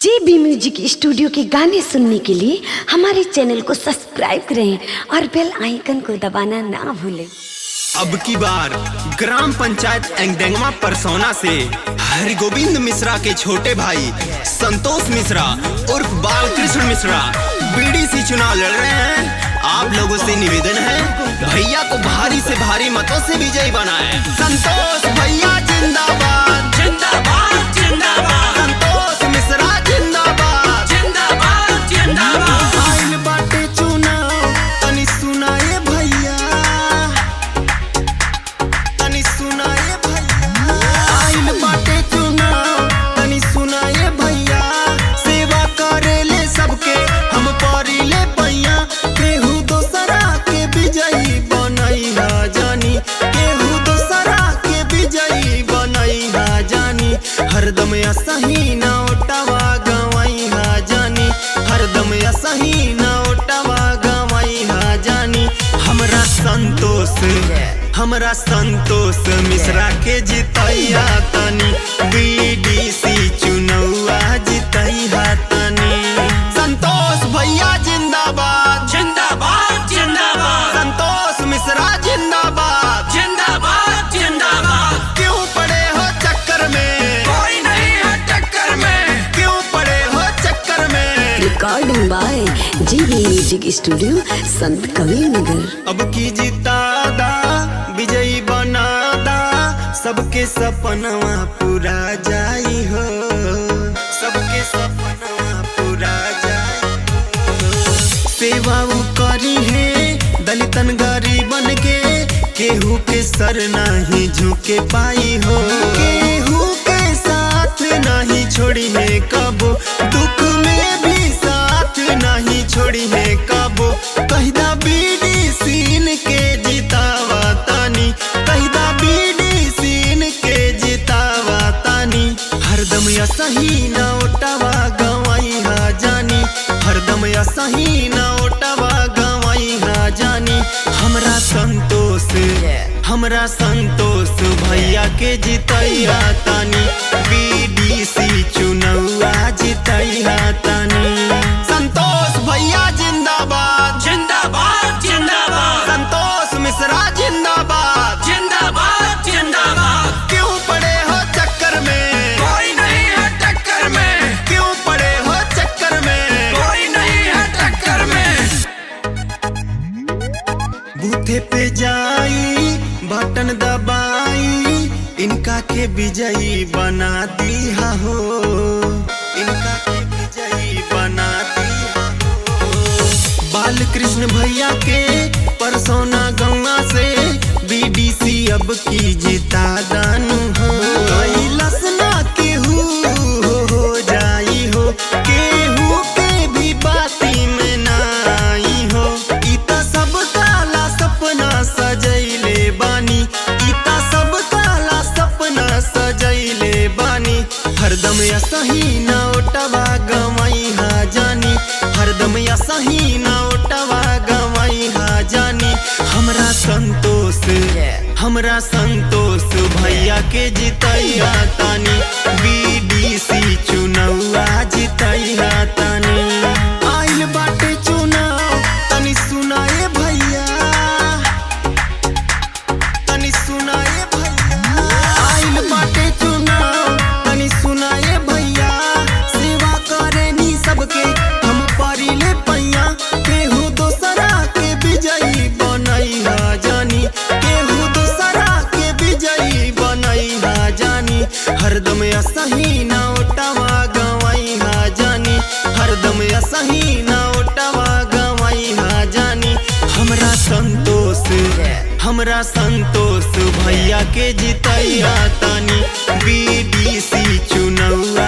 JB music studio के गाने सुनने के लिए हमारे चैनल को सब्सक्राइब करें और बेल आइकन को दबाना ना भूलें। अब की बार ग्राम पंचायत एंगडेंगमा परसौना से हरिगोविंद मिश्रा के छोटे भाई संतोष मिश्रा उर्फ बालकृष्ण मिश्रा बीडीसी चुनाव लड़ रहे हैं। आप लोगों से निवेदन है, भैया को भारी से भारी मतों से विजयी बनाएं। संतोष भैया जिंदाबाद जिंदाबाद जिंदाबाद, संतोष मिश्रा जिंदाबाद जिंदाबाद जिंदाबाद। आइल बाटे चुनाव तनी सुनाए भैया, तनी सुनाए भैया। आइल बाटे चुनाव तनी सुनाए भैया, सेवा करेले सबके हम परिले पैया। केहू दोसरा के विजयी बनैहा जानी, केहू दोसरा के विजयी बनैहा जानी। हरदम असही ना ओटावा गवैहा जानी, हरदम असही ना ओटावा गवैहा जानी। हमरा संतोष मिश्रा के जितैया तनी, बीडीसी चुनौआ जितैया तनी। संतोष भैया जिंदाबाद जिंदाबाद जिंदाबाद, संतोष मिश्रा जिंदाबाद जिंदाबाद जिंदाबाद। क्यों पड़े हो चक्कर में, कोई नहीं है टक्कर में, क्यों पड़े हो चक्कर में। Recording by JB music studio Sant Kabirnagar. अब की जितादा विजयी बनादा, सबके सपनवा पूरा जाई हो, सबके सपनवा पूरा जाई हो। सेवा उ करी है दलितन गरीबन के, केहू के सर नहीं झुके पाई हो। केहू के साथ नहीं छोड़ी है कबो, दुख में भी साथ नहीं छोड़ी है कबो। कहिदा बीडीसीन के जितावा तानी, कहिदा बीडीसीन के जितावा तानी। हरदम असही ना ओटावा गवैहा जानी, हरदम असही ना ओटावा गवैहा जानी। हमरा संतोष भैया के जितैया तानी, बीडीसी चुनौआ जितैया तानी। संतोष भैया जिंदाबाद जिंदाबाद जिंदाबाद, संतोष मिश्रा जिंदाबाद जिंदाबाद जिंदाबाद। क्यों पड़े हो चक्कर में, कोई नहीं है टक्कर में, क्यों पड़े हो चक्कर में, कोई नहीं है टक्कर में। बूथे पे जाई बटन दबाई, इनका के विजयी बना दिया हो, इनका के विजयी बना दिया हो। बालकृष्ण भैया के परसौना गौवा से बीडीसी अब की जिता दानु हो। कैलाश ना केहू हो जाई हो, केहू के भी बाती में ना आई हो। इता सब काला सपना सजैले बानी, इता सब काला सपना सजैले बानी। हरदम असही ना ओटावा गवैहा जानी, हरदम असही ना ओटावा गवैहा जानी। हमरा संतोष भैया के जितैया तानी, बीडीसी चुनौआ जितैया तानी। आइल बाटे चुनाव तनी सुनाए भैया, तनी सुनाए भैया। आइल बाटे चुनाव तनी सुनाए भैया, सेवा करेनी सबके हम परिले पैया। केहू दोसरा के विजयी बनैहा जानी, केहू दोसरा के विजयी बनैहा जानी। हरदम असही ना ओटावा गवैहा जानी, हरदम असही ना ओटावा गवैहा जानी। हमरा संतोष भैया के जितैया तानी, बीडीसी चुनौआ